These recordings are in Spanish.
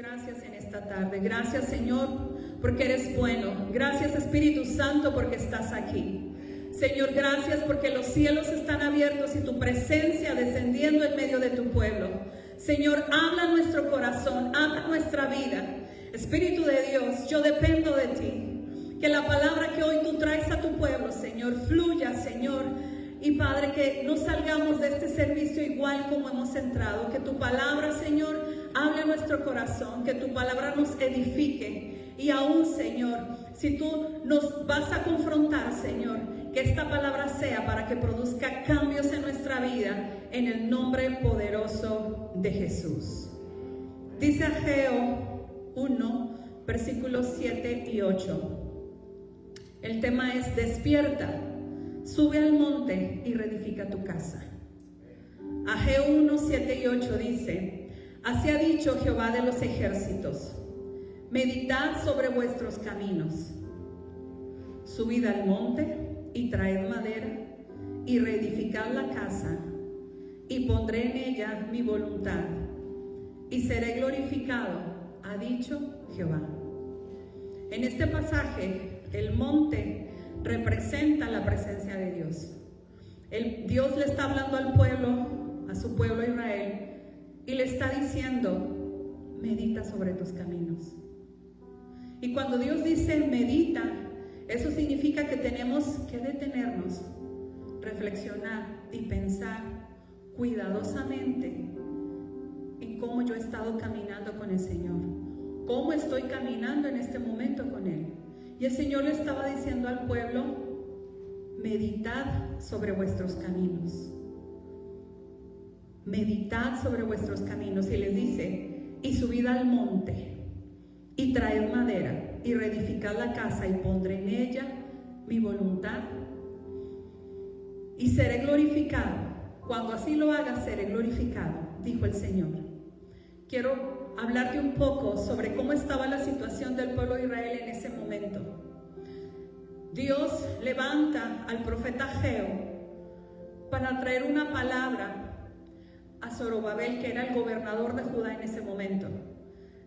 gracias en esta tarde. Gracias, Señor, porque eres bueno. Gracias, Espíritu Santo, porque estás aquí. Señor, gracias porque los cielos están abiertos y tu presencia descendiendo en medio de tu pueblo. Señor, habla nuestro corazón, habla nuestra vida. Espíritu de Dios, yo dependo de ti. Que la palabra que hoy tú traes a tu pueblo, Señor, fluya, Señor. Y Padre, que no salgamos de este servicio igual como hemos entrado. Que tu palabra, Señor, hable a nuestro corazón. Que tu palabra nos edifique. Y aún, Señor, si tú nos vas a confrontar, Señor, que esta palabra sea para que produzca cambios en nuestra vida, en el nombre poderoso de Jesús. Dice Ageo 1, versículos 7 y 8. El tema es: despierta, sube al monte y reedifica tu casa. Ageo 1, 7 y 8 dice: así ha dicho Jehová de los ejércitos, meditad sobre vuestros caminos, subid al monte y traed madera y reedificad la casa, y pondré en ella mi voluntad y seré glorificado, ha dicho Jehová. En este pasaje, el monte representa la presencia de Dios. Dios le está hablando al pueblo, a su pueblo Israel, y le está diciendo: medita sobre tus caminos. Y cuando Dios dice medita, eso significa que tenemos que detenernos, reflexionar y pensar cuidadosamente en cómo yo he estado caminando con el Señor, cómo estoy caminando en este momento con Él. Y el Señor le estaba diciendo al pueblo: meditad sobre vuestros caminos. Meditad sobre vuestros caminos. Y les dice: y subid al monte y traed madera y reedificad la casa, y pondré en ella mi voluntad y seré glorificado. Cuando así lo haga, seré glorificado, dijo el Señor. Quiero hablarte un poco sobre cómo estaba la situación del pueblo de Israel en ese momento. Dios levanta al profeta Ageo para traer una palabra a Zorobabel, que era el gobernador de Judá en ese momento,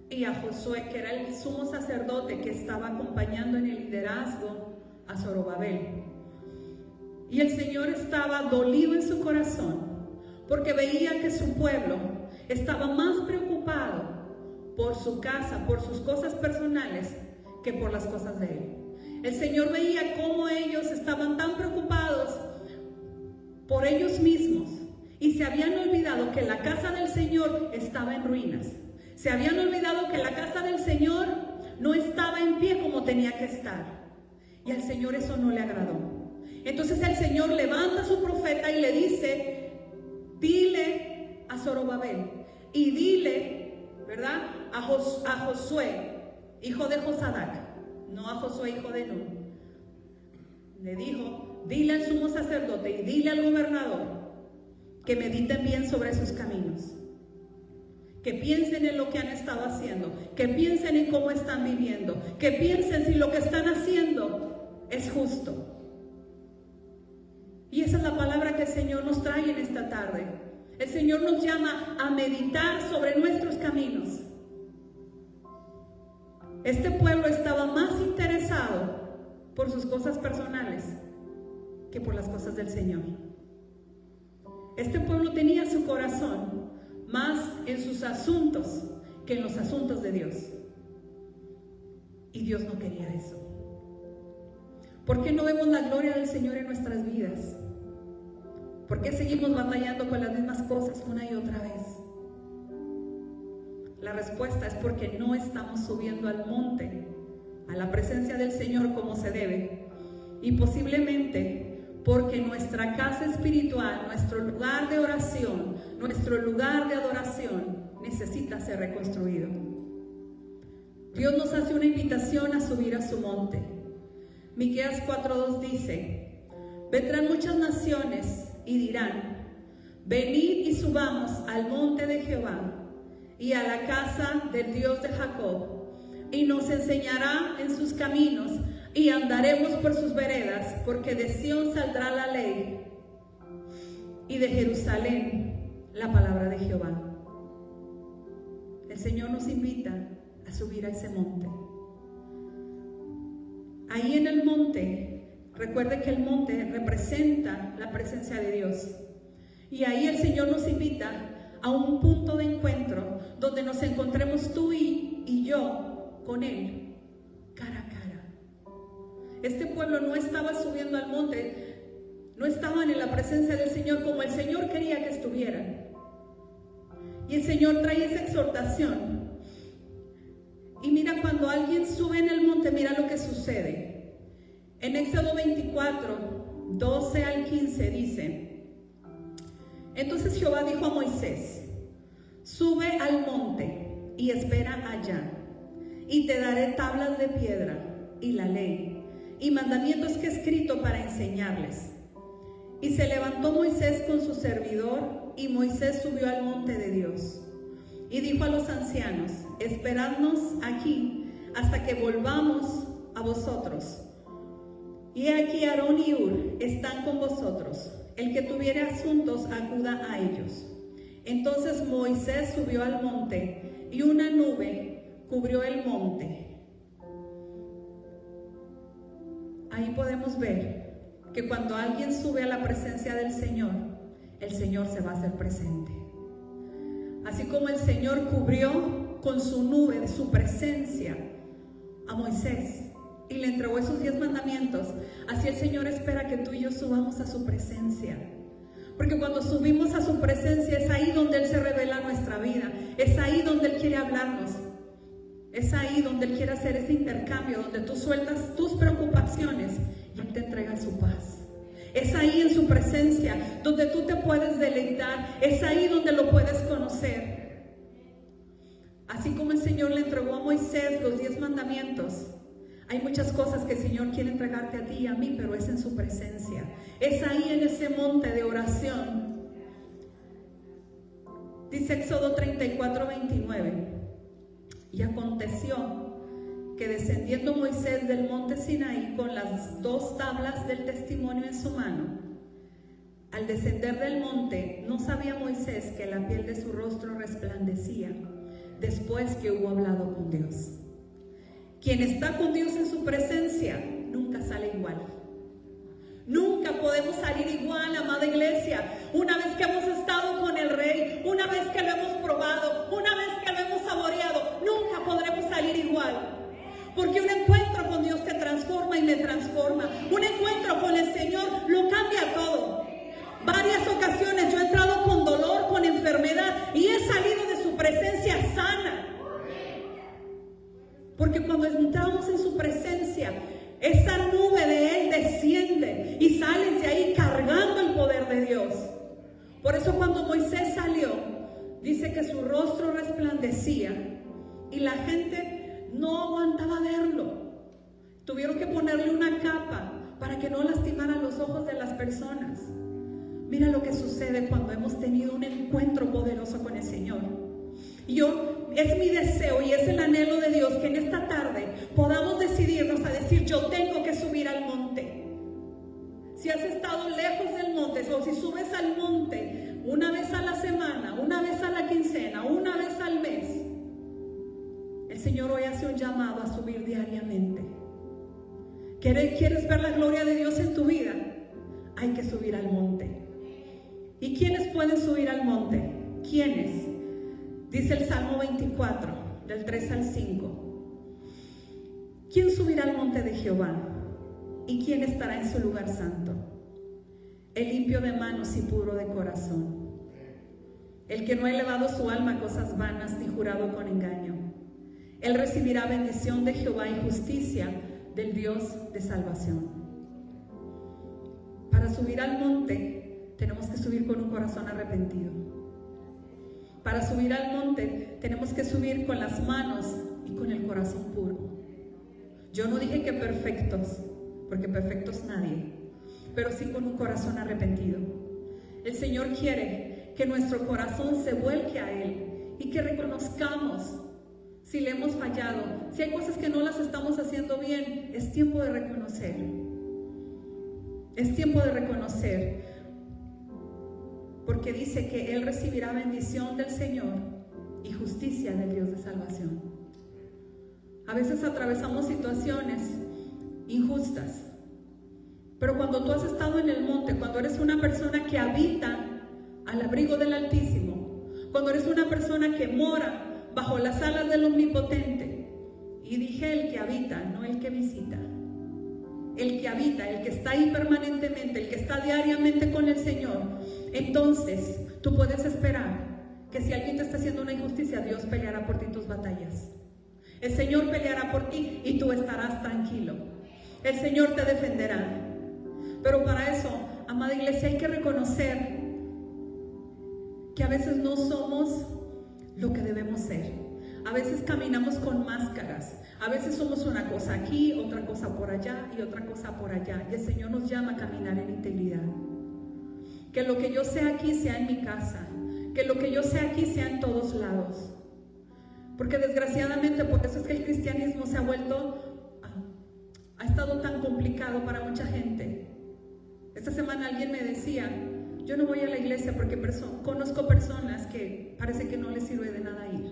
y a Josué, que era el sumo sacerdote que estaba acompañando en el liderazgo a Zorobabel. Y el Señor estaba dolido en su corazón porque veía que su pueblo estaba más preocupado por su casa, por sus cosas personales, que por las cosas de Él. El Señor veía cómo ellos estaban tan preocupados por ellos mismos y se habían olvidado que la casa del Señor estaba en ruinas. Se habían olvidado que la casa del Señor no estaba en pie como tenía que estar. Y al Señor eso no le agradó. Entonces el Señor levanta a su profeta y le dice: dile a Zorobabel y dile, ¿verdad?, a Josué, hijo de Josadac, no a Josué, hijo de Nun. Le dijo: dile al sumo sacerdote y dile al gobernador que mediten bien sobre sus caminos, que piensen en lo que han estado haciendo, que piensen en cómo están viviendo, que piensen si lo que están haciendo es justo. Y esa es la palabra que el Señor nos trae en esta tarde. El Señor nos llama a meditar sobre nuestros caminos. Este pueblo estaba más interesado por sus cosas personales que por las cosas del Señor. Este pueblo tenía su corazón más en sus asuntos que en los asuntos de Dios. Y Dios no quería eso. ¿Por qué no vemos la gloria del Señor en nuestras vidas? ¿Por qué seguimos batallando con las mismas cosas una y otra vez? La respuesta es porque no estamos subiendo al monte, a la presencia del Señor como se debe. Y posiblemente porque nuestra casa espiritual, nuestro lugar de oración, nuestro lugar de adoración necesita ser reconstruido. Dios nos hace una invitación a subir a su monte. Miqueas 4:2 dice: vendrán muchas naciones y dirán: venid y subamos al monte de Jehová y a la casa del Dios de Jacob, y nos enseñará en sus caminos y andaremos por sus veredas, porque de Sión saldrá la ley y de Jerusalén la palabra de Jehová. el Señor nos invita a subir a ese monte. Ahí en el monte, recuerde que el monte representa la presencia de Dios. Y ahí el Señor nos invita a un punto de encuentro donde nos encontremos tú y yo con Él, cara a cara. Este pueblo no estaba subiendo al monte, no estaban en la presencia del Señor como el Señor quería que estuvieran. Y el Señor trae esa exhortación. Y mira, cuando alguien sube en el monte, mira lo que sucede. En Éxodo 24, 12 al 15 dice: entonces Jehová dijo a Moisés: sube al monte y espera allá, y te daré tablas de piedra y la ley y mandamientos que he escrito para enseñarles. Y se levantó Moisés con su servidor, y Moisés subió al monte de Dios. Y dijo a los ancianos: esperadnos aquí hasta que volvamos a vosotros. Y aquí Aarón y Hur están con vosotros. El que tuviere asuntos, acuda a ellos. Entonces Moisés subió al monte, y una nube cubrió el monte. Ahí podemos ver que cuando alguien sube a la presencia del Señor, el Señor se va a hacer presente. Así como el Señor cubrió con su nube de su presencia a Moisés y le entregó esos 10 mandamientos, así el Señor espera que tú y yo subamos a su presencia. Porque cuando subimos a su presencia es ahí donde Él se revela nuestra vida, es ahí donde Él quiere hablarnos, es ahí donde Él quiere hacer ese intercambio, donde tú sueltas tus preocupaciones y Él te entrega su paz. Es ahí en su presencia donde tú te puedes deleitar, es ahí donde lo puedes conocer. Así como el Señor le entregó a Moisés los 10 mandamientos, hay muchas cosas que el Señor quiere entregarte a ti y a mí, pero es en su presencia. Es ahí en ese monte de oración. Dice Éxodo 34, 29. Y aconteció que descendiendo Moisés del monte Sinaí con las 2 tablas del testimonio en su mano, al descender del monte, no sabía Moisés que la piel de su rostro resplandecía después que hubo hablado con Dios. Quien está con Dios en su presencia nunca sale igual. Nunca podemos salir igual, amada iglesia. Una vez que hemos estado con el Rey, una vez que lo hemos probado, una vez que lo hemos saboreado, nunca podremos salir igual. Porque un encuentro con Dios te transforma y me transforma. Un encuentro con el Señor lo cambia todo. Varias ocasiones yo he entrado con dolor, con enfermedad, y he salido de su presencia sana. Porque cuando entramos en su presencia, esa nube de Él desciende y sales de ahí cargando el poder de Dios. Por eso cuando Moisés salió, dice que su rostro resplandecía y la gente no aguantaba verlo. Tuvieron que ponerle una capa para que no lastimara los ojos de las personas. Mira lo que sucede cuando hemos tenido un encuentro poderoso con el Señor. Es mi deseo y es el anhelo de Dios que en esta tarde podamos decidirnos a decir: yo tengo que subir al monte. Si has estado lejos del monte, o si subes al monte una vez a la semana, una vez a la quincena, una vez al mes, el Señor hoy hace un llamado a subir diariamente. ¿Quieres ver la gloria de Dios en tu vida? Hay que subir al monte. ¿Y quiénes pueden subir al monte? ¿Quiénes? Dice el Salmo 24, del 3 al 5. ¿Quién subirá al monte de Jehová? ¿Y quién estará en su lugar santo? El limpio de manos y puro de corazón, el que no ha elevado su alma a cosas vanas ni jurado con engaño. Él recibirá bendición de Jehová y justicia del Dios de salvación. Para subir al monte tenemos que subir con un corazón arrepentido. Para subir al monte tenemos que subir con las manos y con el corazón puro. Yo no dije que perfectos, porque perfectos nadie, pero sí con un corazón arrepentido. El Señor quiere que nuestro corazón se vuelque a Él y que reconozcamos si le hemos fallado, si hay cosas que no las estamos haciendo bien. Es tiempo de reconocer. Es tiempo de reconocer. Porque dice que Él recibirá bendición del Señor y justicia del Dios de salvación. A veces atravesamos situaciones injustas, pero cuando tú has estado en el monte, cuando eres una persona que habita al abrigo del Altísimo, cuando eres una persona que mora bajo las alas del Omnipotente, y dije el que habita, no el que visita, el que habita, el que está ahí permanentemente, el que está diariamente con el Señor, entonces tú puedes esperar que si alguien te está haciendo una injusticia, Dios peleará por ti tus batallas. El Señor peleará por ti y tú estarás tranquilo. El Señor te defenderá. Pero para eso, amada iglesia, hay que reconocer que a veces no somos lo que debemos ser. A veces caminamos con máscaras. A veces somos una cosa aquí, otra cosa por allá y otra cosa por allá. Y el Señor nos llama a caminar en integridad. Que lo que yo sea aquí sea en mi casa. Que lo que yo sea aquí sea en todos lados. Porque desgraciadamente por eso es que el cristianismo se ha vuelto, ha estado tan complicado para mucha gente. Esta semana alguien me decía, yo no voy a la iglesia porque conozco personas que parece que no les sirve de nada ir.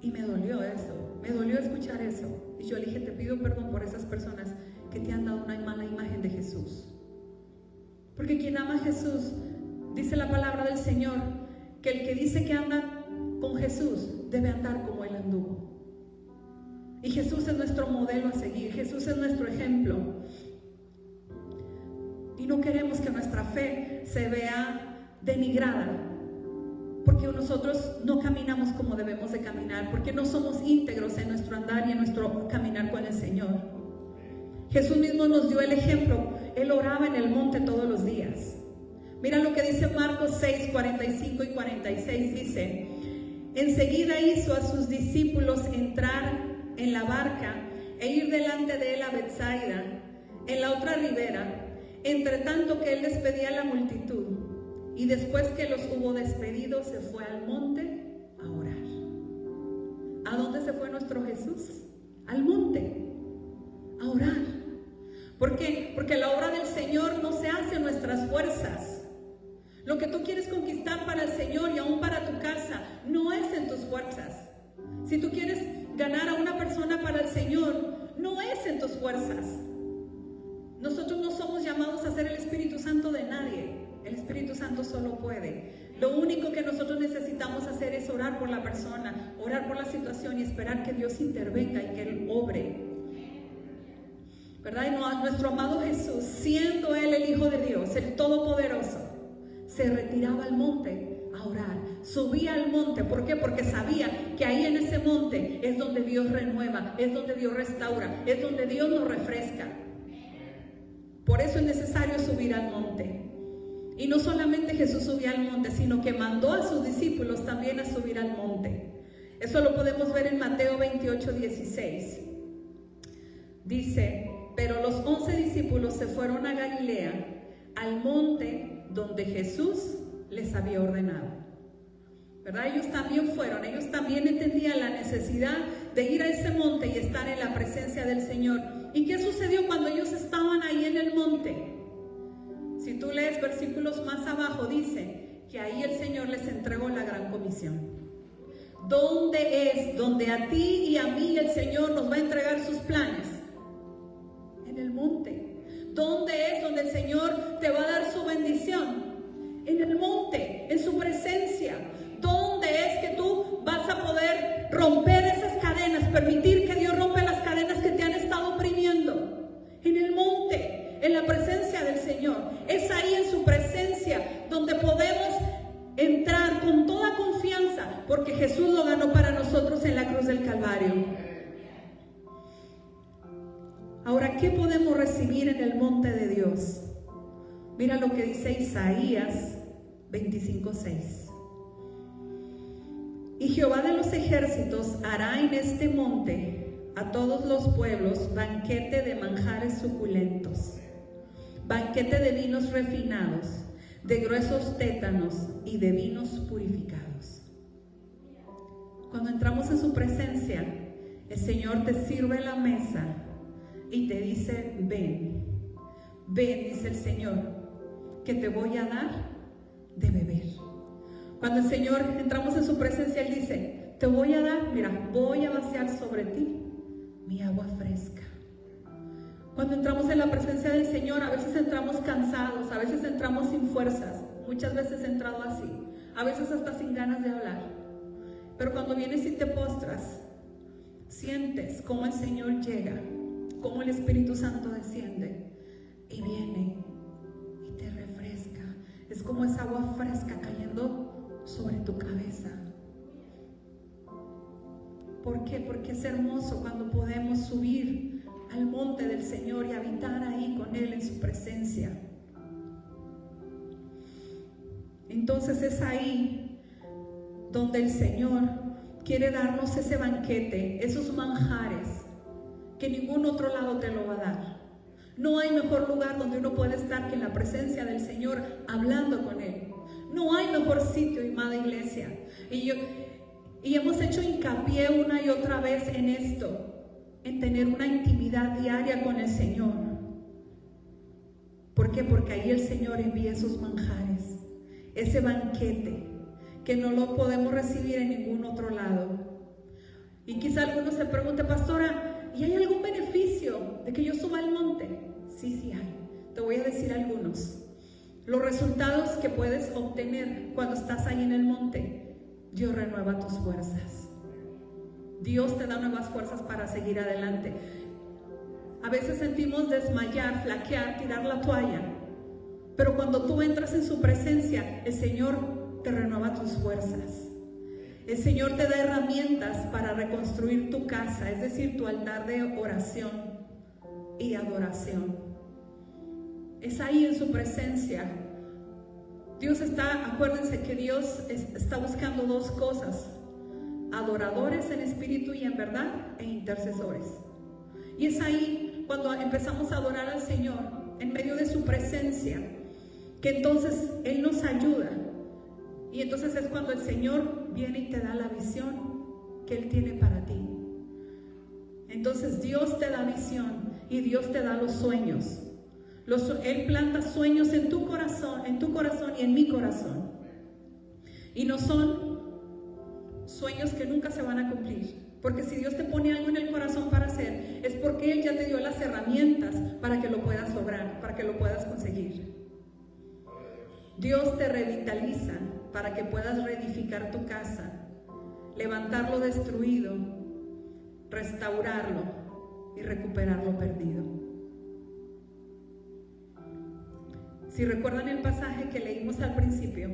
Y me dolió eso, me dolió escuchar eso. Y yo le dije, te pido perdón por esas personas que te han dado una mala imagen de Jesús. Porque quien ama a Jesús, dice la palabra del Señor, que el que dice que anda con Jesús debe andar como Él anduvo. Y Jesús es nuestro modelo a seguir, Jesús es nuestro ejemplo. Y no queremos que nuestra fe se vea denigrada, porque nosotros no caminamos como debemos de caminar, porque no somos íntegros en nuestro andar y en nuestro caminar con el Señor. Jesús mismo nos dio el ejemplo. Él oraba en el monte todos los días. Mira lo que dice Marcos 6, 45 y 46. Dice: enseguida hizo a sus discípulos entrar en la barca e ir delante de él a Betsaida, en la otra ribera, entre tanto que él despedía a la multitud. Y después que los hubo despedido, se fue al monte a orar. ¿A dónde se fue nuestro Jesús? Al monte, a orar. ¿Por qué? Porque la obra del Señor no se hace en nuestras fuerzas. Lo que tú quieres conquistar para el Señor y aún para tu casa, no es en tus fuerzas. Si tú quieres ganar a una persona para el Señor, no es en tus fuerzas. Nosotros no somos llamados a ser el Espíritu Santo de nadie. El Espíritu Santo solo puede. Lo único que nosotros necesitamos hacer es orar por la persona, orar por la situación y esperar que Dios intervenga y que Él obre. ¿Verdad? Y nuestro amado Jesús, siendo Él el Hijo de Dios, el Todopoderoso, se retiraba al monte a orar. Subía al monte. ¿Por qué? Porque sabía que ahí en ese monte es donde Dios renueva, es donde Dios restaura, es donde Dios nos refresca. Por eso es necesario subir al monte. Y no solamente Jesús subía al monte, sino que mandó a sus discípulos también a subir al monte. Eso lo podemos ver en Mateo 28, 16. Dice: pero los 11 discípulos se fueron a Galilea, al monte donde Jesús les había ordenado. ¿Verdad? Ellos también fueron, ellos también entendían la necesidad de ir a ese monte y estar en la presencia del Señor. ¿Y qué sucedió cuando ellos estaban ahí en el monte? Si tú lees versículos más abajo, dice que ahí el Señor les entregó la gran comisión. ¿Dónde es donde a ti y a mí el Señor nos va a entregar sus planes? En el monte. ¿Dónde es donde el Señor te va a dar su bendición? En el monte, en su presencia. ¿Dónde es que tú vas a poder romper esas cadenas, permitir que Dios rompa las cadenas que te han estado oprimiendo? En el monte, en la presencia del Señor. Es ahí en su presencia donde podemos entrar con toda confianza, porque Jesús lo ganó para nosotros en la cruz del Calvario. Ahora, ¿qué podemos recibir en el monte de Dios? Mira lo que dice Isaías 25:6. Y Jehová de los ejércitos hará en este monte a todos los pueblos banquete de manjares suculentos, banquete de vinos refinados, de gruesos tétanos y de vinos purificados. Cuando entramos en su presencia, el Señor te sirve la mesa y te dice: ven, ven, dice el Señor, que te voy a dar de beber. Cuando el Señor entramos en su presencia, Él dice, te voy a dar, mira, voy a vaciar sobre ti mi agua fresca. Cuando entramos en la presencia del Señor, a veces entramos cansados, a veces entramos sin fuerzas, muchas veces he entrado así, a veces hasta sin ganas de hablar. Pero cuando vienes y te postras, sientes cómo el Señor llega, cómo el Espíritu Santo desciende y viene y te refresca. Es como esa agua fresca cayendo sobre tu cabeza. ¿Por qué? Porque es hermoso cuando podemos subir al monte del Señor y habitar ahí con Él en su presencia. Entonces es ahí donde el Señor quiere darnos ese banquete, esos manjares que ningún otro lado te lo va a dar. No hay mejor lugar donde uno puede estar que en la presencia del Señor hablando con Él. No hay mejor sitio, amada iglesia. Y hemos hecho hincapié una y otra vez en esto, en tener una intimidad diaria con el Señor. ¿Por qué? Porque ahí el Señor envía esos manjares, ese banquete que no lo podemos recibir en ningún otro lado. Y quizá algunos se pregunten, pastora, ¿y hay algún beneficio de que yo suba al monte? Sí hay. Te voy a decir algunos. Los resultados que puedes obtener cuando estás ahí en el monte. Dios renueva tus fuerzas. Dios te da nuevas fuerzas para seguir adelante. A veces sentimos desmayar, flaquear, tirar la toalla. Pero cuando tú entras en su presencia, el Señor te renueva tus fuerzas. El Señor te da herramientas para reconstruir tu casa, es decir, tu altar de oración y adoración. Es ahí en su presencia. Dios está, acuérdense que Dios está buscando dos cosas: adoradores en espíritu y en verdad, e intercesores. Y es ahí cuando empezamos a adorar al Señor en medio de su presencia, que entonces Él nos ayuda. Y entonces es cuando el Señor viene y te da la visión que Él tiene para ti. Entonces Dios te da visión y Dios te da los sueños. Él planta sueños en tu corazón y en mi corazón. Y no son sueños que nunca se van a cumplir. Porque si Dios te pone algo en el corazón para hacer, es porque Él ya te dio las herramientas para que lo puedas lograr, para que lo puedas conseguir. Dios te revitaliza para que puedas reedificar tu casa, levantar lo destruido, restaurarlo y recuperar lo perdido. Si recuerdan el pasaje que leímos al principio,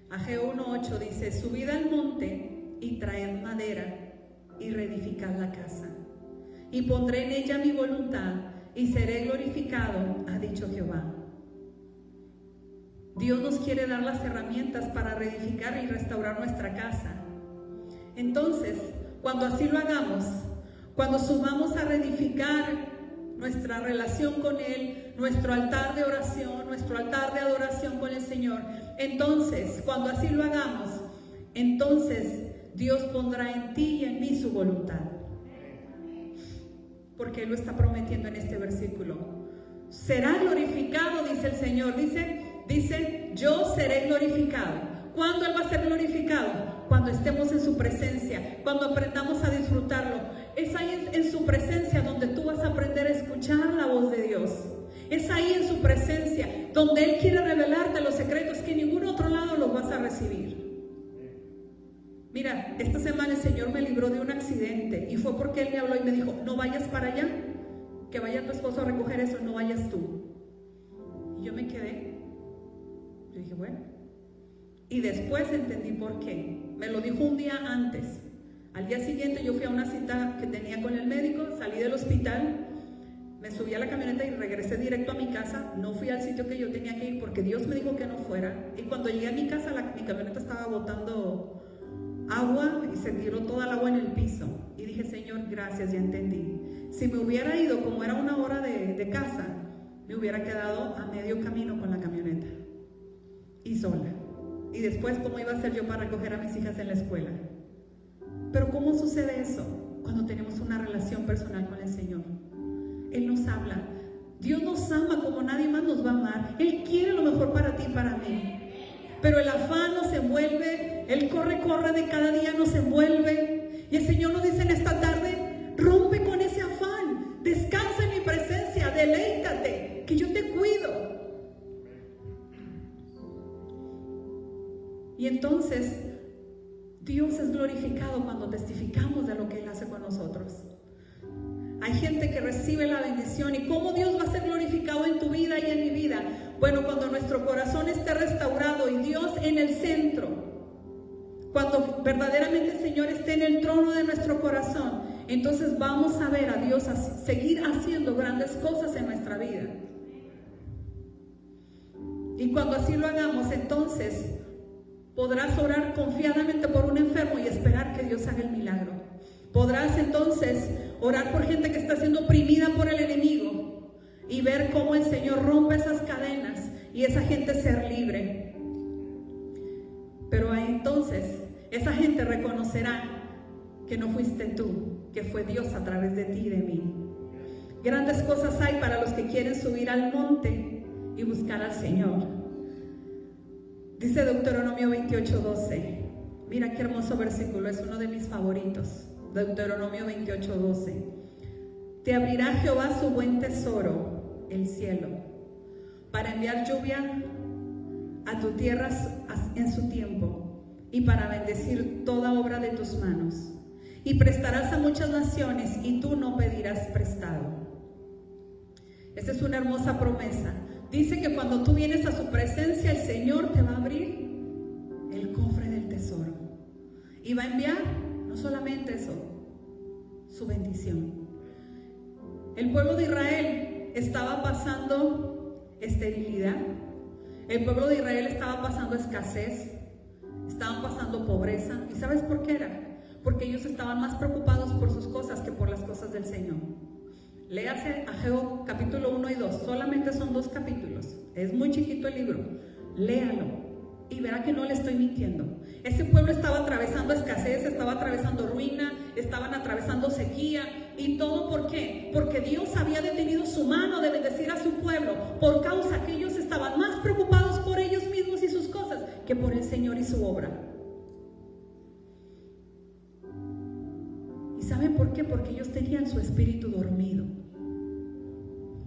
Ageo 1:8 dice: subid al monte y traed madera y reedificad la casa, y pondré en ella mi voluntad y seré glorificado, ha dicho Jehová. Dios nos quiere dar las herramientas para reedificar y restaurar nuestra casa. Entonces, cuando así lo hagamos, cuando subamos a reedificar nuestra relación con Él, nuestro altar de oración, nuestro altar de adoración con el Señor, entonces, cuando así lo hagamos, entonces Dios pondrá en ti y en mí su voluntad. Porque Él lo está prometiendo en este versículo. Será glorificado, dice el Señor, dice, yo seré glorificado. ¿Cuándo Él va a ser glorificado? Cuando estemos en su presencia, cuando aprendamos a disfrutarlo. Es ahí en su presencia donde tú vas a aprender a escuchar la voz de Dios. Es ahí en su presencia donde Él quiere revelarte los secretos que en ningún otro lado los vas a recibir. Mira, esta semana el Señor me libró de un accidente y fue porque Él me habló y me dijo: no vayas para allá, que vaya tu esposo a recoger eso, no vayas tú. Y yo me quedé. Yo dije, bueno. Y después entendí por qué. Me lo dijo un día antes. Al día siguiente yo fui a una cita que tenía con el médico, salí del hospital, me subí a la camioneta y regresé directo a mi casa. No fui al sitio que yo tenía que ir porque Dios me dijo que no fuera. Y cuando llegué a mi casa, mi camioneta estaba botando agua y se tiró toda el agua en el piso. Y dije: Señor, gracias, ya entendí. Si me hubiera ido, como era una hora de casa, me hubiera quedado a medio camino con la camioneta y sola. Y después, ¿cómo iba a ser yo para recoger a mis hijas en la escuela? Pero ¿cómo sucede eso? Cuando tenemos una relación personal con el Señor. Él nos habla. Dios nos ama como nadie más nos va a amar. Él quiere lo mejor para ti y para mí. pero el afán nos envuelve, el corre de cada día nos envuelve. Y el Señor nos dice en esta tarde: rompe con ese afán, descansa en mi presencia, deleítate, que yo te cuido. Y entonces Dios es glorificado cuando testificamos de lo que Él hace con nosotros. Hay gente que recibe la bendición. ¿Y cómo Dios va a ser glorificado en tu vida y en mi vida? Bueno, cuando nuestro corazón esté restaurado y Dios en el centro, cuando verdaderamente el Señor esté en el trono de nuestro corazón, entonces vamos a ver a Dios seguir haciendo grandes cosas en nuestra vida. Y cuando así lo hagamos, entonces podrás orar confiadamente por un enfermo y esperar que Dios haga el milagro. Podrás entonces orar por gente que está siendo oprimida por el enemigo y ver cómo el Señor rompe esas cadenas y esa gente ser libre. Pero entonces esa gente reconocerá que no fuiste tú, que fue Dios a través de ti y de mí. Grandes cosas hay para los que quieren subir al monte y buscar al Señor. Dice Deuteronomio 28:12. Mira qué hermoso versículo, es uno de mis favoritos. Deuteronomio 28:12. Te abrirá Jehová su buen tesoro, el cielo, para enviar lluvia a tu tierra en su tiempo, y para bendecir toda obra de tus manos. Y prestarás a muchas naciones, y tú no pedirás prestado. Esta es una hermosa promesa. Dice que cuando tú vienes a su presencia, el Señor te va a abrir el cofre del tesoro. Y va a enviar, no solamente eso, su bendición. El pueblo de Israel estaba pasando esterilidad. El pueblo de Israel estaba pasando escasez. Estaban pasando pobreza. ¿Y sabes por qué era? Porque ellos estaban más preocupados por sus cosas que por las cosas del Señor. Léase Ageo capítulo 1 y 2. Solamente son 2 capítulos. Es muy chiquito el libro. Léalo y verá que no le estoy mintiendo. Ese pueblo estaba atravesando escasez, estaba atravesando ruina, estaban atravesando sequía. ¿Y todo por qué? Porque Dios había detenido su mano de bendecir a su pueblo, por causa que ellos estaban más preocupados por ellos mismos y sus cosas que por el Señor y su obra. ¿Y saben por qué? Porque ellos tenían su espíritu dormido.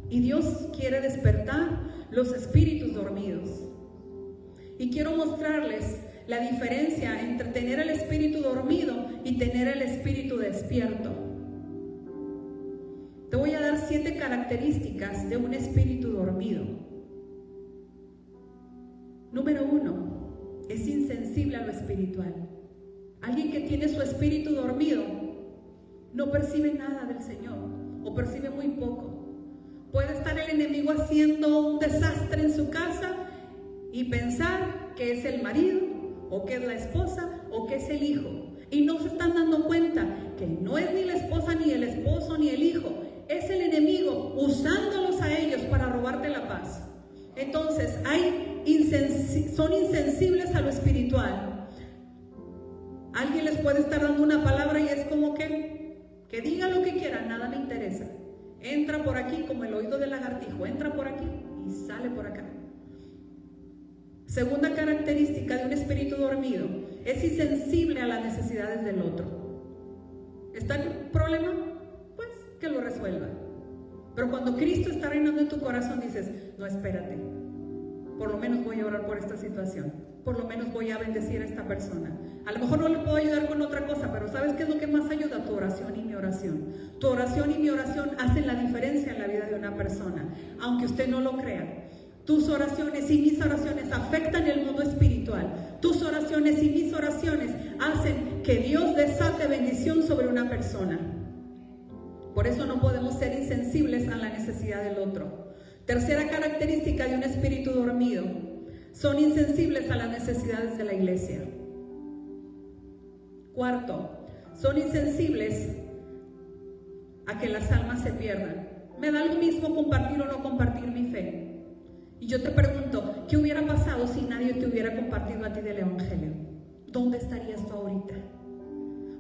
Y Dios quiere despertar los espíritus dormidos. Y quiero mostrarles la diferencia entre tener el espíritu dormido y tener el espíritu despierto. Te voy a dar 7 características de un espíritu dormido. Número 1, es insensible a lo espiritual. Alguien que tiene su espíritu dormido no percibe nada del Señor, o percibe muy poco. Puede estar el enemigo haciendo un desastre en su casa y pensar que es el marido, o que es la esposa, o que es el hijo. Y no se están dando cuenta que no es ni la esposa, ni el esposo, ni el hijo. Es el enemigo usándolos a ellos para robarte la paz. Entonces, son insensibles a lo espiritual. Alguien les puede estar dando una palabra y es como que diga lo que quiera, nada me interesa. Entra por aquí como el oído del lagartijo, entra por aquí y sale por acá. Segunda característica de un espíritu dormido, es insensible a las necesidades del otro. ¿Está el problema? Pues que lo resuelva. Pero cuando Cristo está reinando en tu corazón, dices, no, espérate, por lo menos voy a orar por esta situación, por lo menos voy a bendecir a esta persona. A lo mejor no le puedo ayudar con otra cosa, pero ¿sabes qué es lo que más ayuda? Tu oración y mi oración. Tu oración y mi oración hacen la diferencia en la vida de una persona, aunque usted no lo crea. Tus oraciones y mis oraciones afectan el mundo espiritual. Tus oraciones y mis oraciones hacen que Dios desate bendición sobre una persona. Por eso no podemos ser insensibles a la necesidad del otro. Tercera característica de un espíritu dormido, son insensibles a las necesidades de la iglesia. Cuarto, son insensibles a que las almas se pierdan. Me da lo mismo compartir o no compartir mi fe. Y yo te pregunto, ¿qué hubiera pasado si nadie te hubiera compartido a ti del Evangelio? ¿Dónde estarías tú ahorita?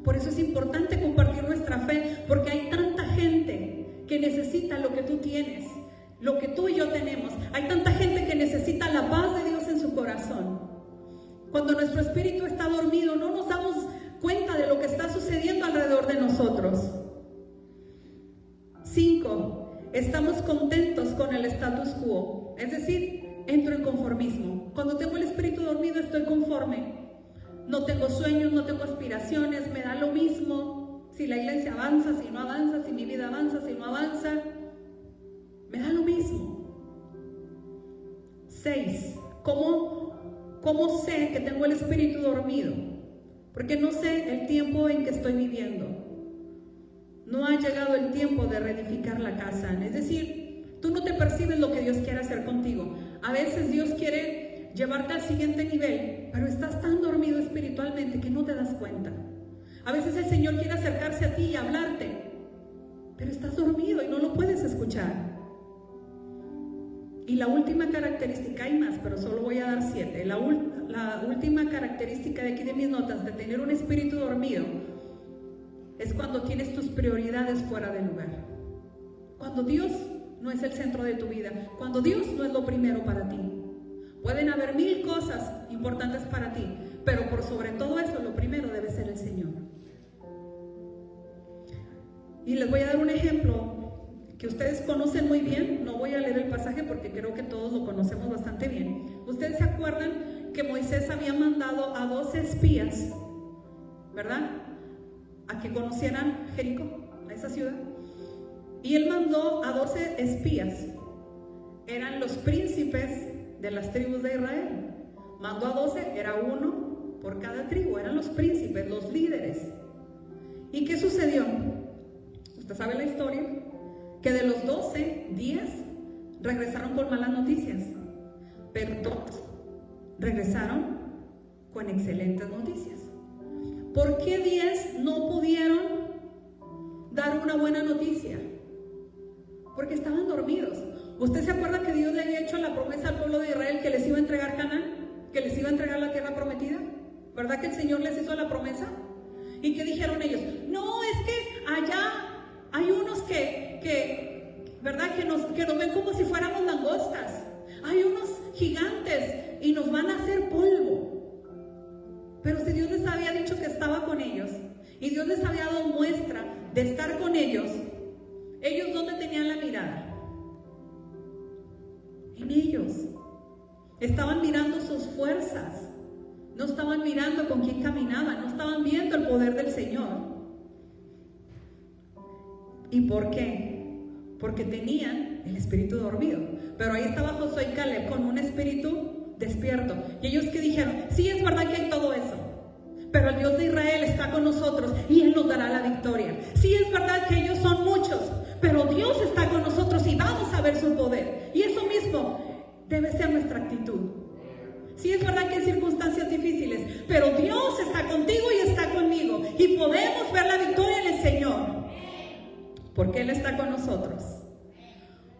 Por eso es importante compartir nuestra fe, porque hay tanta gente que necesita lo que tú tienes, lo que tú y yo tenemos. Hay tanta gente que necesita la paz de Dios en su corazón. Cuando nuestro espíritu está dormido, no nos damos cuenta de lo que está sucediendo alrededor de nosotros. 5. Estamos contentos con el status quo. Es decir, entro en conformismo. Cuando tengo el espíritu dormido, estoy conforme. No tengo sueños, no tengo aspiraciones, me da lo mismo. Si la iglesia avanza, si no avanza, si mi vida avanza, si no avanza, me da lo mismo. 6. ¿Cómo sé que tengo el espíritu dormido? Porque no sé el tiempo en que estoy viviendo. No ha llegado el tiempo de reedificar la casa. Es decir, tú no te percibes lo que Dios quiere hacer contigo. A veces Dios quiere llevarte al siguiente nivel, pero estás tan dormido espiritualmente que no te das cuenta. A veces el Señor quiere acercarse a ti y hablarte, pero estás dormido y no lo puedes escuchar. Y la última característica, hay más, pero solo voy a dar 7. La última característica de aquí de mis notas de tener un espíritu dormido es cuando tienes tus prioridades fuera de lugar. Cuando Dios no es el centro de tu vida, cuando Dios no es lo primero para ti. Pueden haber 1000 cosas importantes para ti, pero por sobre todo eso, lo primero debe ser el Señor. Y les voy a dar un ejemplo que ustedes conocen muy bien. No voy a leer el pasaje porque creo que todos lo conocemos bastante bien. Ustedes se acuerdan que Moisés había mandado a 12 espías, ¿verdad?, a que conocieran Jericó, a esa ciudad. Y él mandó a 12 espías. Eran los príncipes de las tribus de Israel. Mandó a 12, era uno por cada tribu, eran los príncipes, los líderes. ¿Y qué sucedió? Usted sabe la historia, que de los 12, 10 regresaron con malas noticias, pero 2 regresaron con excelentes noticias. ¿Por qué 10 no pudieron dar una buena noticia? Porque estaban dormidos. ¿Usted se acuerda que Dios le había hecho la promesa al pueblo de Israel que les iba a entregar Canaán? Que les iba a entregar la tierra prometida. ¿Verdad que el Señor les hizo la promesa? ¿Y qué dijeron ellos? No, es que allá hay unos ¿verdad? Que nos ven como si fuéramos langostas. Hay unos gigantes y nos van a hacer polvo. Pero si Dios les había dicho que estaba con ellos y Dios les había dado muestra de estar con ellos, ¿ellos dónde tenían la mirada? En ellos. Estaban mirando sus fuerzas, no estaban mirando con quién caminaban, no estaban viendo el poder del Señor. ¿Y por qué? Porque tenían el espíritu dormido. Pero ahí estaba Josué y Caleb con un espíritu despierto. Y ellos que dijeron, sí, es verdad que hay todo eso, pero el Dios de Israel está con nosotros y Él nos dará la victoria. Sí, es verdad que ellos son muchos, pero Dios está con nosotros y vamos a ver su poder. Y eso mismo debe ser nuestra actitud. Sí, es verdad que hay circunstancias difíciles, pero Dios está contigo y está conmigo, y podemos ver la victoria en el Señor, porque Él está con nosotros.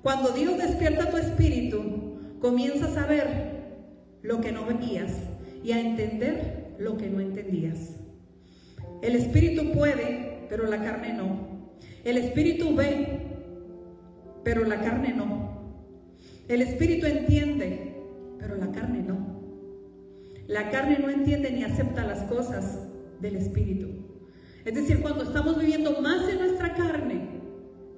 Cuando Dios despierta tu espíritu, comienzas a ver lo que no veías y a entender lo que no entendías. El espíritu puede, pero la carne no. El espíritu ve, pero la carne no. El espíritu entiende, pero la carne no. La carne no entiende ni acepta las cosas del espíritu. Es decir, cuando estamos viviendo más en nuestra carne,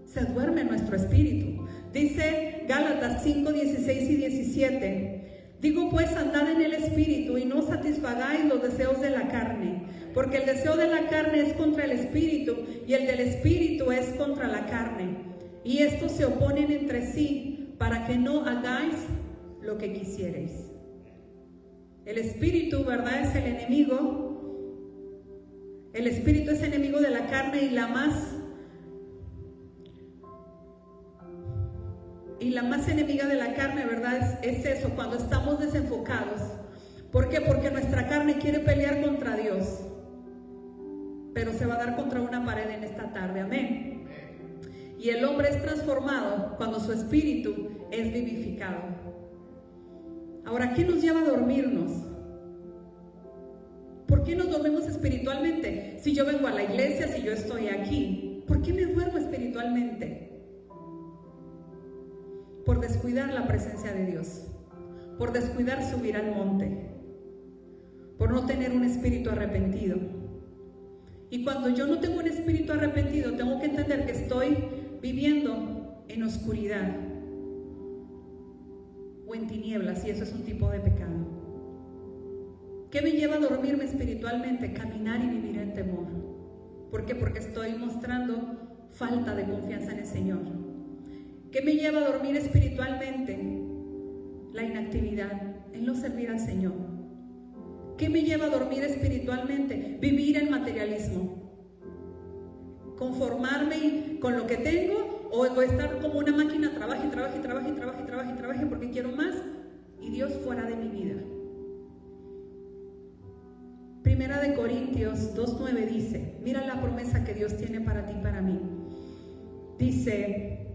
se duerme nuestro espíritu. Dice Gálatas 5, 16 y 17. Digo pues, andad en el espíritu y no satisfagáis los deseos de la carne, porque el deseo de la carne es contra el espíritu y el del espíritu es contra la carne. Y estos se oponen entre sí para que no hagáis lo que quisierais. El espíritu, ¿verdad?, es el enemigo. El espíritu es enemigo de la carne, y la más enemiga de la carne, ¿verdad? Es eso, cuando estamos desenfocados. ¿Por qué? Porque nuestra carne quiere pelear contra Dios, pero se va a dar contra una pared en esta tarde. Amén. Y el hombre es transformado cuando su espíritu es vivificado. Ahora, ¿qué nos lleva a dormirnos? ¿Por qué nos dormimos espiritualmente? Si yo vengo a la iglesia, si yo estoy aquí, ¿por qué me duermo espiritualmente? Por descuidar la presencia de Dios, por descuidar subir al monte, por no tener un espíritu arrepentido. Y cuando yo no tengo un espíritu arrepentido, tengo que entender que estoy viviendo en oscuridad o en tinieblas, y eso es un tipo de pecado. ¿Qué me lleva a dormirme espiritualmente? Caminar y vivir en temor. ¿Por qué? Porque estoy mostrando falta de confianza en el Señor. ¿Qué me lleva a dormir espiritualmente? La inactividad, el no servir al Señor. ¿Qué me lleva a dormir espiritualmente? Vivir en materialismo. Conformarme con lo que tengo o estar como una máquina, trabaje porque quiero más, y Dios fuera de mi vida. Primera de Corintios 2:9 dice, mira la promesa que Dios tiene para ti y para mí. Dice,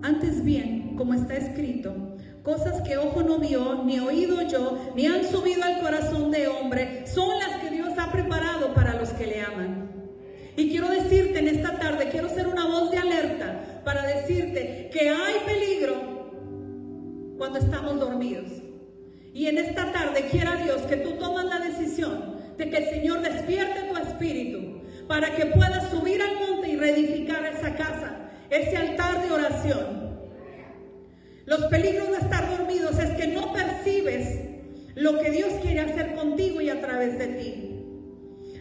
antes bien, como está escrito, cosas que ojo no vio, ni oído yo, ni han subido al corazón de hombre, son las que Dios ha preparado para los que le aman. Y quiero decirte en esta tarde, quiero ser una voz de alerta para decirte que hay peligro cuando estamos dormidos. Y en esta tarde quiera Dios que tú tomas la decisión de que el Señor despierte tu espíritu para que puedas subir al monte y reedificar esa casa, ese altar de oración. Los peligros de estar dormidos es que no percibes lo que Dios quiere hacer contigo y a través de ti.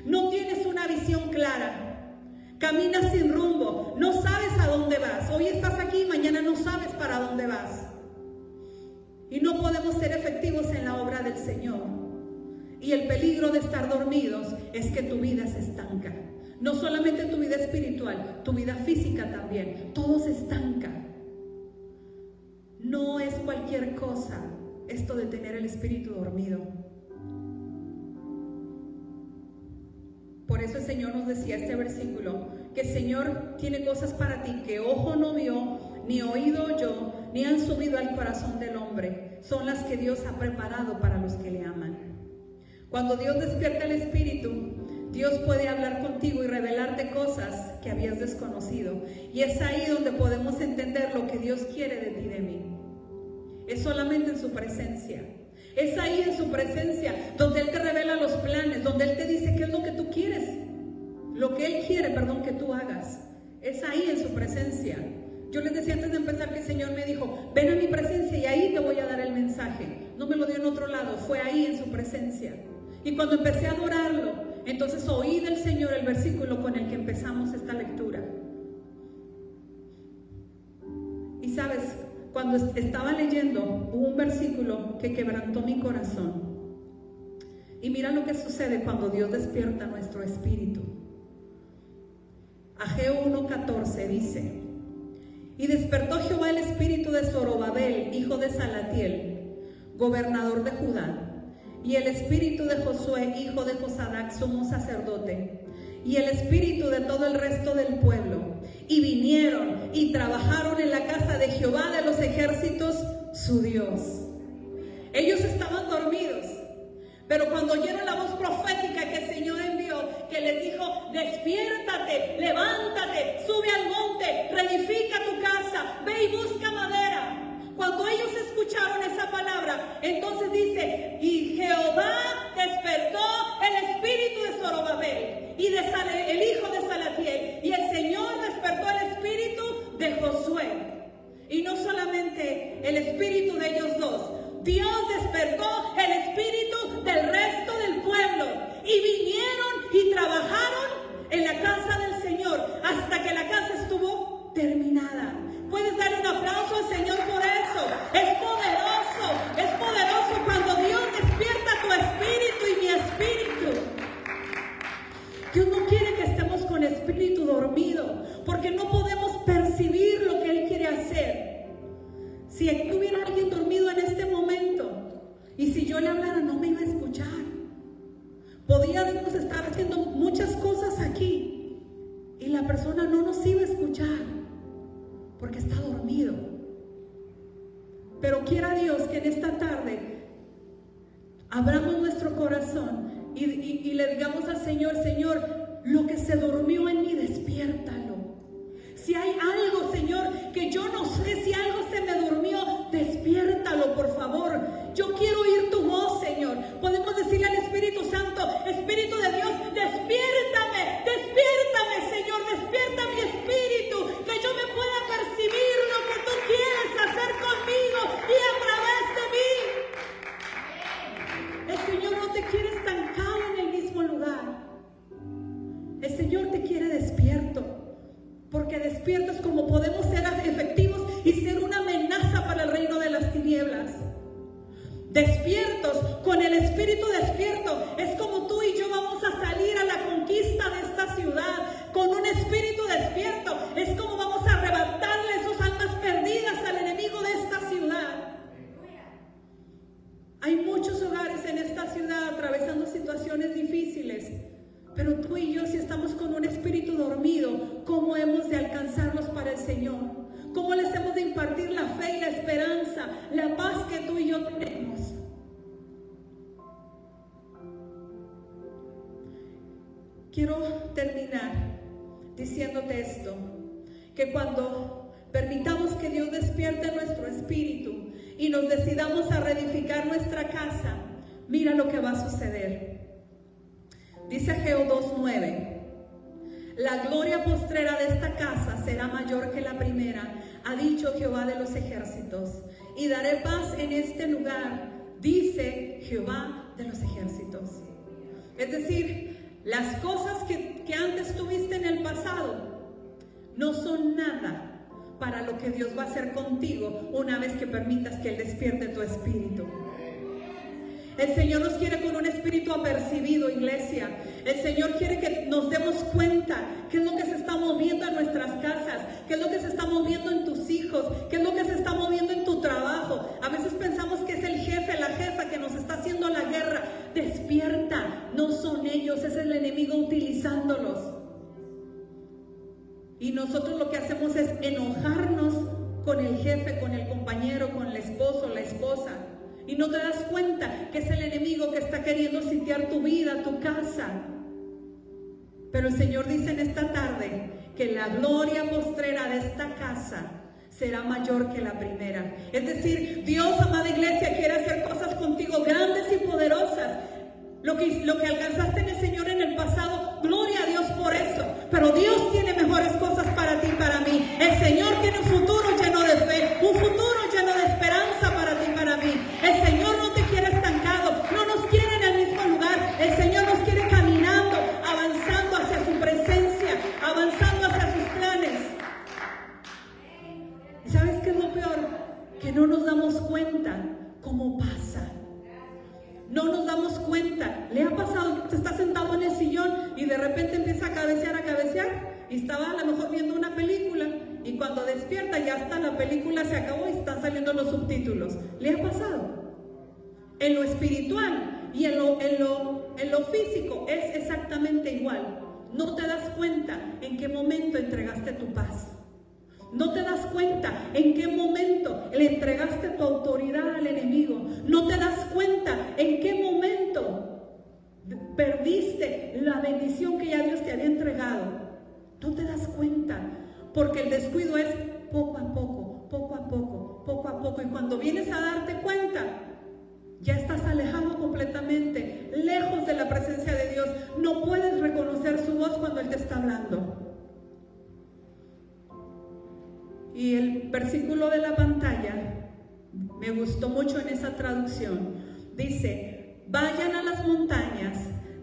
No tienes una visión clara, caminas sin rumbo, no sabes a dónde vas. Hoy estás aquí, mañana no sabes para dónde vas. Y no podemos ser efectivos en la obra del Señor. Y el peligro de estar dormidos es que tu vida se estanca. No solamente tu vida espiritual, tu vida física también. Todo se estanca. No es cualquier cosa esto de tener el espíritu dormido. Por eso el Señor nos decía este versículo, que el Señor tiene cosas para ti que ojo no vio, ni oído oyó, ni han subido al corazón del hombre. Son las que Dios ha preparado para los que le aman. Cuando Dios despierta el espíritu, Dios puede hablar contigo y revelarte cosas que habías desconocido. Y es ahí donde podemos entender lo que Dios quiere de ti y de mí. Es solamente en su presencia. Es ahí en su presencia donde Él te revela los planes, donde Él te dice qué es lo que tú quieres, lo que Él quiere, que tú hagas. Es ahí en su presencia. Yo les decía antes de empezar que el Señor me dijo, ven a mi presencia y ahí te voy a dar el mensaje. No me lo dio en otro lado, fue ahí en su presencia. Y cuando empecé a adorarlo, entonces oí del Señor el versículo con el que empezamos esta lectura. Y sabes, cuando estaba leyendo, hubo un versículo que quebrantó mi corazón. Y mira lo que sucede cuando Dios despierta nuestro espíritu. Ageo 1:14 dice, y despertó Jehová el espíritu de Zorobabel, hijo de Salatiel, gobernador de Judá, y el espíritu de Josué, hijo de Josadac, sumo sacerdote, y el espíritu de todo el resto del pueblo, y vinieron y trabajaron en la casa de Jehová de los ejércitos, su Dios. Ellos estaban dormidos, pero cuando oyeron la voz profética que el Señor envió, que les dijo, despiértate, levántate, sube al monte, reedifica tu casa, ve y busca madera. Cuando ellos escucharon esa palabra, entonces dice, y Jehová despertó el espíritu de Zorobabel y el hijo de Salatiel, y el Señor despertó el espíritu de Josué. Y no solamente el espíritu de ellos dos, Dios despertó el espíritu del resto del pueblo, y vinieron y trabajaron en la casa del Señor hasta que la casa estuvo terminada. Puedes darle un aplauso al Señor por eso. Es poderoso cuando Dios despierta tu espíritu y mi espíritu. Dios no quiere que estemos con espíritu dormido, porque no podemos percibir lo que Él quiere hacer. Si tuviera alguien dormido en este momento, y si yo le hablara, no me iba a escuchar. Podíamos estar haciendo muchas cosas aquí, y la persona no nos iba a escuchar, porque está dormido. Pero quiera Dios que en esta tarde abramos nuestro corazón y le digamos al Señor, Señor, lo que se durmió en mí, despiértalo. Si hay algo, Señor, que yo no sé, si algo se me durmió, despiértalo, por favor. Yo quiero oír tu voz, Señor. Podemos decirle al Espíritu Santo, Espíritu de Dios, despiértame, despiértame, Señor, despierta mi espíritu, que yo me pueda percibir lo que tú quieres hacer conmigo y a través de mí. El Señor no te quiere estancado en el mismo lugar. El Señor te quiere despierto, porque despiertos como podemos ser efectivos y ser una amenaza para el reino de las tinieblas. Despiertos, con el espíritu despierto, es como tú y yo vamos a salir a la conquista de esta ciudad. Con un espíritu despierto, es como vamos a arrebatarle sus almas perdidas al enemigo de esta ciudad. Hay muchos hogares en esta ciudad atravesando situaciones difíciles, pero tú y yo, si estamos con un espíritu dormido, ¿cómo hemos de alcanzarlos para el Señor? ¿Cómo les hemos de impartir la fe y la esperanza, la paz que tú y yo tenemos? Quiero terminar diciéndote esto, que cuando permitamos que Dios despierte nuestro espíritu y nos decidamos a reedificar nuestra casa, mira lo que va a suceder. Dice Ageo 2:9, la gloria postrera de esta casa será mayor que la primera, ha dicho Jehová de los ejércitos, y daré paz en este lugar, dice Jehová de los ejércitos. Es decir, las cosas que antes tuviste en el pasado no son nada para lo que Dios va a hacer contigo una vez que permitas que Él despierte tu espíritu. El Señor nos quiere con un espíritu apercibido, iglesia. El Señor quiere que nos demos cuenta qué es lo que se está moviendo en nuestras casas, qué es lo que se está moviendo en tus hijos, qué es lo que se está moviendo en tu trabajo. A veces pensamos que es el jefe, la jefa que nos está haciendo la guerra. Despierta, no son ellos, es el enemigo utilizándolos. Y nosotros lo que hacemos es enojarnos con el jefe, con el compañero, con el esposo, la esposa. Y no te das cuenta que es el enemigo que está queriendo sitiar tu vida, tu casa. Pero el Señor dice en esta tarde que la gloria postrera de esta casa será mayor que la primera. Es decir, Dios, amada iglesia, quiere hacer cosas contigo grandes y poderosas. Lo que alcanzaste en el Señor en el pasado, gloria a Dios por eso. Pero Dios tiene mejores cosas para ti y para mí. El Señor tiene un futuro lleno de fe, un futuro lleno de esperanza para ti y para mí. El Señor no te quiere estancado, no nos quiere en el mismo lugar. El Señor nos quiere caminando, avanzando hacia su presencia, avanzando hacia sus planes. ¿Y sabes qué es lo peor? Que no nos damos cuenta cómo pasa. No nos damos cuenta. ¿Le ha pasado? Te está sentado en el sillón y de repente empieza a cabecear, y estaba a lo mejor viendo una película, y cuando despierta ya está, la película se acabó y están saliendo los subtítulos. ¿Le ha pasado? En lo espiritual y en lo físico es exactamente igual. No te das cuenta en qué momento entregaste tu paz. No te das cuenta en qué momento le entregaste tu autoridad al enemigo. No te das cuenta en qué momento perdiste la bendición que ya Dios te había entregado. No te das cuenta, porque el descuido es poco a poco, poco a poco, poco a poco. Y cuando vienes a darte cuenta, ya estás alejado completamente, lejos de la presencia de Dios. No puedes reconocer su voz cuando Él te está hablando. Y el versículo de la pantalla me gustó mucho en esa traducción. Dice: vayan a las montañas,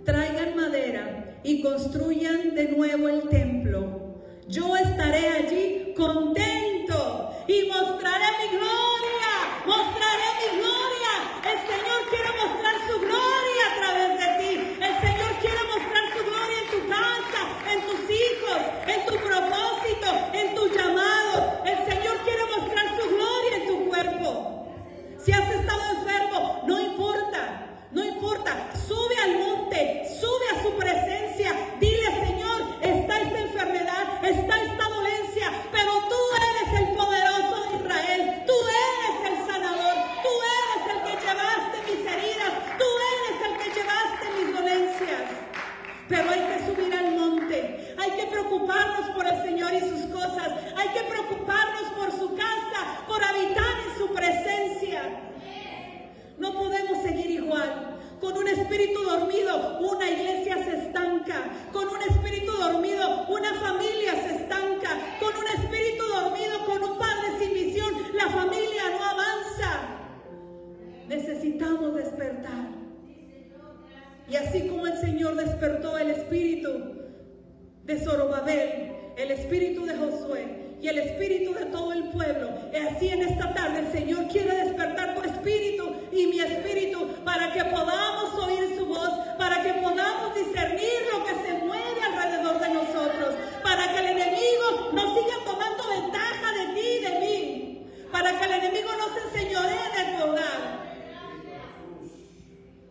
traigan madera y construyan de nuevo el templo. Yo estaré allí contento y mostraré mi gloria, mostraré mi gloria. El Señor quiere mostrar su gloria a través de ti. El Señor quiere mostrar su gloria en tu casa, en tus hijos, en tu propósito, en tu llamado. El Señor quiere mostrar su gloria en tu cuerpo. Si has estado enfermo, no importa, no importa. Sube al monte, sube a su presencia. Dile: Señor, está esta enfermedad, está esta de Zorobabel, el espíritu de Josué y el espíritu de todo el pueblo. Así en esta tarde el Señor quiere despertar tu espíritu y mi espíritu para que podamos oír su voz, para que podamos discernir lo que se mueve alrededor de nosotros, para que el enemigo no siga tomando ventaja de ti y de mí, para que el enemigo no se enseñoree de tu hogar.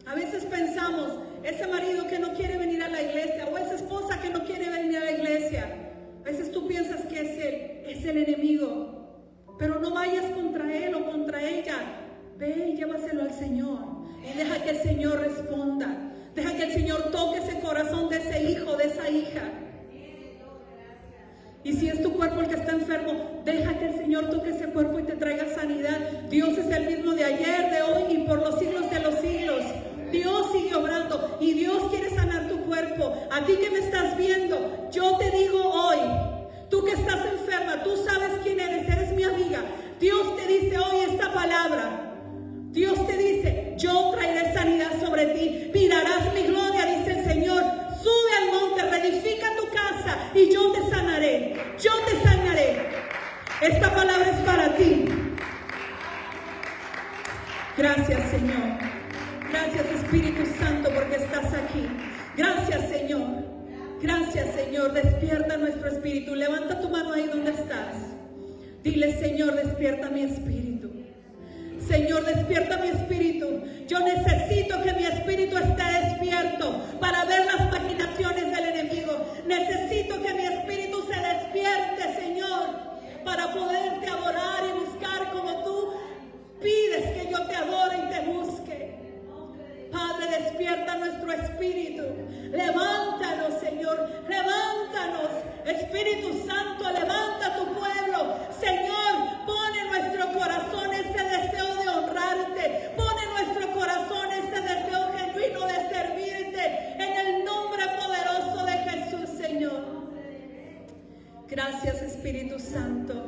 A veces pensamos, ese marido que no quiere venir a la iglesia, o esa esposa que no quiere venir a la iglesia, a veces tú piensas que es el enemigo, pero no vayas contra él o contra ella. Ve y llévaselo al Señor y deja que el Señor responda, deja que el Señor toque ese corazón de ese hijo, de esa hija. Y si es tu cuerpo el que está enfermo, deja que el Señor toque ese cuerpo y te traiga sanidad. Dios es el mismo de ayer, de hoy y por los siglos de los siglos. Dios sigue obrando y Dios quiere sanar tu cuerpo. A ti que me estás viendo, yo te digo hoy, tú que estás enferma, tú sabes quién eres mi amiga. Dios te dice hoy esta palabra. Dios te dice, yo traeré sanidad sobre ti, mirarás mi gloria, dice el Señor. Sube al monte, reedifica tu casa y yo te sanaré, yo te sanaré. Esta palabra es para ti. Gracias, Señor. Gracias, Espíritu Santo, porque estás aquí. Gracias, Señor. Gracias, Señor. Despierta nuestro espíritu. Levanta tu mano ahí donde estás. Dile, Señor, despierta mi espíritu. Señor, despierta mi espíritu. Yo necesito que mi espíritu esté despierto para ver las maquinaciones del enemigo. Necesito que mi espíritu se despierte, Señor, para poderte adorar y buscar como tú pides que yo te adore y te busque. Padre, despierta nuestro espíritu. Levántanos, Señor. Levántanos. Espíritu Santo, levanta tu pueblo. Señor, pone en nuestro corazón ese deseo de honrarte. Pone en nuestro corazón ese deseo genuino de servirte. En el nombre poderoso de Jesús, Señor. Gracias, Espíritu Santo.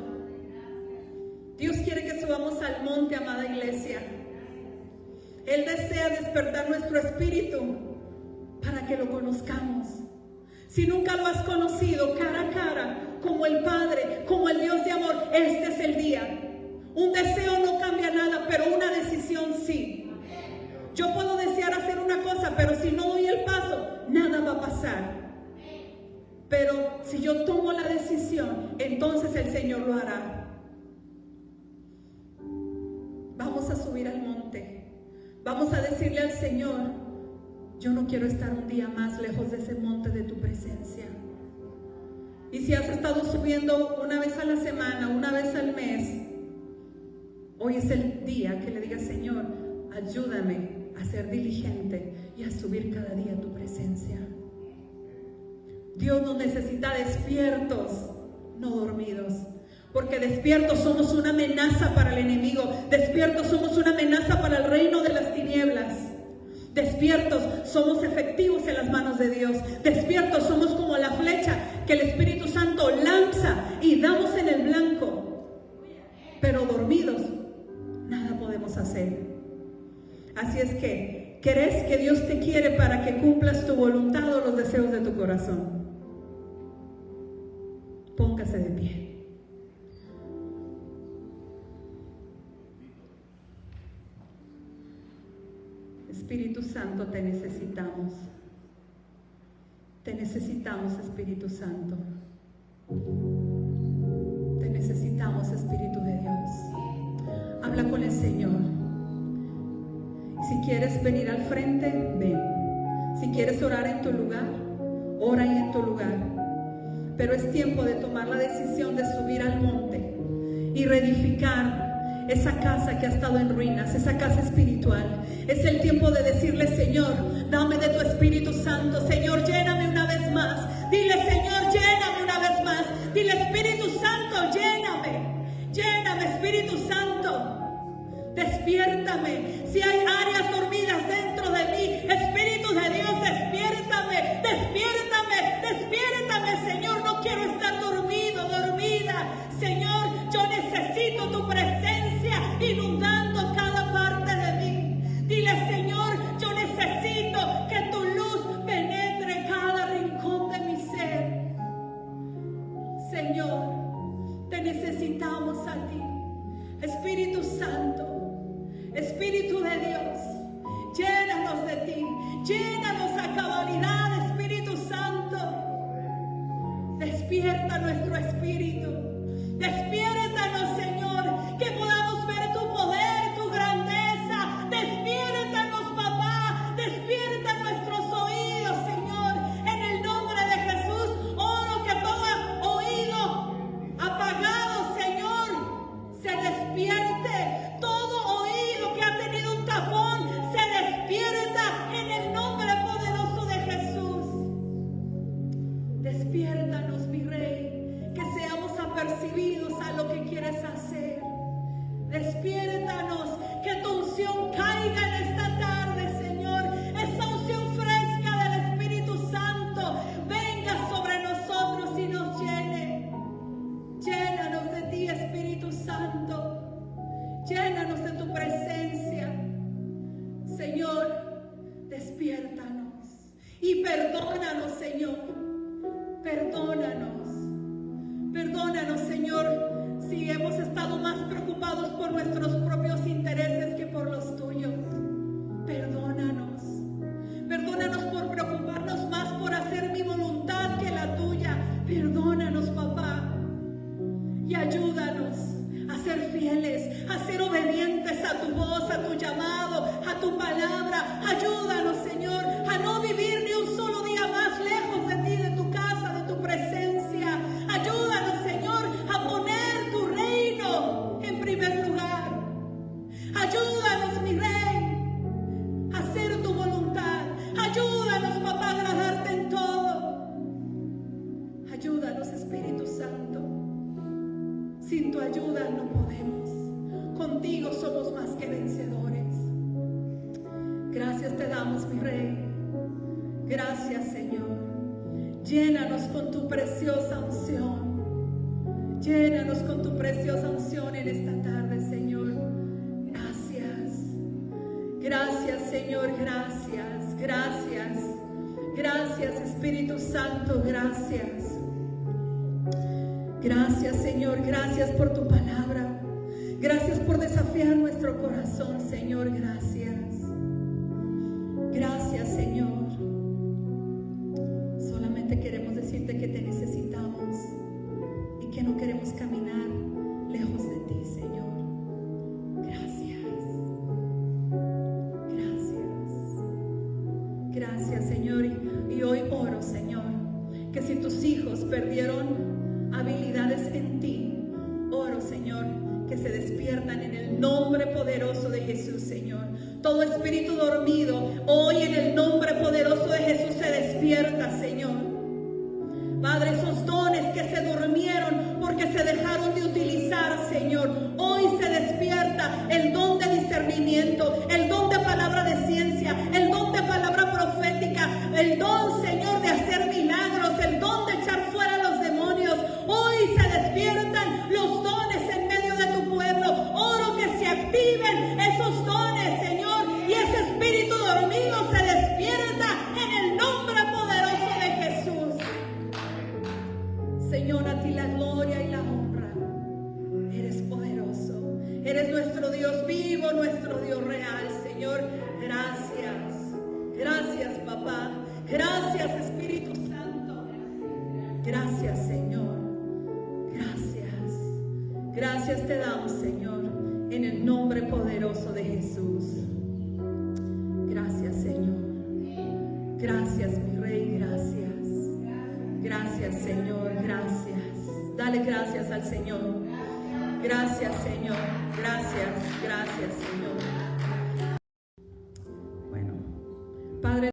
Dios quiere que subamos al monte, amada iglesia. Él desea despertar nuestro espíritu para que lo conozcamos. Si nunca lo has conocido cara a cara, como el Padre, como el Dios de amor, este es el día. Un deseo no cambia nada, pero una decisión sí. Yo puedo desear hacer una cosa, pero si no doy el paso, nada va a pasar. Pero si yo tomo la decisión, entonces el Señor lo hará. Vamos a subir al monte. Vamos a decirle al Señor, yo no quiero estar un día más lejos de ese monte de tu presencia. Y si has estado subiendo una vez a la semana, una vez al mes, hoy es el día que le digas, Señor, ayúdame a ser diligente y a subir cada día a tu presencia. Dios nos necesita despiertos, no dormidos. Porque despiertos somos una amenaza para el enemigo. Despiertos somos una amenaza para el reino de las tinieblas. Despiertos somos efectivos en las manos de Dios. Despiertos somos como la flecha que el Espíritu Santo lanza y damos en el blanco. Pero dormidos, nada podemos hacer. Así es que, ¿crees que Dios te quiere para que cumplas tu voluntad o los deseos de tu corazón? Póngase de pie. Espíritu Santo, te necesitamos. Te necesitamos, Espíritu Santo. Te necesitamos, Espíritu de Dios. Habla con el Señor. Si quieres venir al frente, ven. Si quieres orar en tu lugar, ora ahí en tu lugar. Pero es tiempo de tomar la decisión de subir al monte y reedificar esa casa que ha estado en ruinas, esa casa espiritual. Es el tiempo de decirle, Señor, dame de tu Espíritu Santo. Señor, lléname una vez más. Dile, Señor, lléname una vez más. Dile, Espíritu Santo, lléname. Lléname, Espíritu Santo. Despiértame. Si hay áreas dormidas dentro de mí, Espíritu de Dios, despiértame. Despiértame, despiértame, Señor. No quiero estar dormido, dormida. Señor, yo necesito tu presencia inundando cada parte de mí. Dile, Señor, yo necesito que tu luz penetre cada rincón de mi ser. Señor, te necesitamos a ti. Espíritu Santo, Espíritu de Dios, llénanos de ti, llénanos a cabalidad, Espíritu Santo. Despierta nuestro espíritu, despiértanos, Señor, que podamos ver tu poder, tu grandeza. Despiértanos, papá, despierta nuestros oídos, Señor, en el nombre de Jesús. Oro que todo oído apagado, Señor, se despierte. Todo oído que ha tenido un tapón se despierta en el nombre poderoso de Jesús. Despiértanos, mi Rey, que seamos apercibidos a lo que quieres hacer. Despiértanos, que tu unción caiga en esta tarde, Señor. Esa unción fresca del Espíritu Santo venga sobre nosotros y nos llene. Llénanos de ti, Espíritu Santo. Llénanos de tu presencia. Señor, despiértanos y perdónanos, Señor. Perdónanos. Perdónanos, Señor, si hemos estado más preocupados por nuestros propios intereses que por los tuyos. Perdónanos. Perdónanos por preocuparnos más por hacer mi voluntad que la tuya. Perdónanos, papá. Y ayúdanos a ser fieles, a ser obedientes a tu voz, a tu llamado, a tu palabra. Ayúdanos, Señor, a no vivir ni un solo día más lejos de ti, de tu casa, de tu presencia. Ayúdanos, Señor, a poner tu reino en primer lugar. Ayúdanos, mi Rey, a hacer tu voluntad. Ayúdanos, papá, a agradarte en todo. Ayúdanos, Espíritu Santo. Sin tu ayuda no podemos. Contigo somos más que vencedores. Gracias te damos, mi Rey. Gracias, Señor. Llénanos con tu preciosa unción. Llénanos con tu preciosa unción en esta tarde, Señor. Gracias. Gracias, Señor. Gracias. Gracias. Gracias, Espíritu Santo. Gracias. Gracias, Señor. Gracias por tu palabra. Gracias por desafiar nuestro corazón, Señor. Gracias. Gracias, Señor. Solamente queremos decirte que te necesitamos y que no queremos caminar lejos de ti, Señor. Gracias. Gracias. Gracias, Señor. Y hoy oro, Señor, que si tus hijos perdieron habilidades en ti, oro, Señor, que se despiertan en el nombre poderoso de Jesús, Señor. Todo espíritu dormido, hoy en el nombre poderoso de Jesús se despierta, Señor. Padre, esos dones que se durmieron porque se dejaron de utilizar, Señor, hoy se despierta el don de discernimiento, el don de palabra de ciencia, el don de palabra profética, el don, Señor, de hacer milagros, el don de echar fuera a los demonios. Hoy se despiertan los dones en medio de tu pueblo. Oro que se activen esos dones, Señor, y ese espíritu dormido se despierta en el nombre poderoso de Jesús. Señor, a ti la gloria y la honra. Eres poderoso. Eres nuestro Dios vivo, nuestro Dios real, Señor. Gracias. Gracias, papá. Gracias, Espíritu Santo. Gracias, Señor. Gracias. Gracias te damos, Señor, en el nombre poderoso de Jesús. Gracias, Señor. Gracias, mi Rey. Gracias. Gracias, Señor. Gracias. Dale gracias al Señor. Gracias, Señor. Gracias. Gracias, Señor.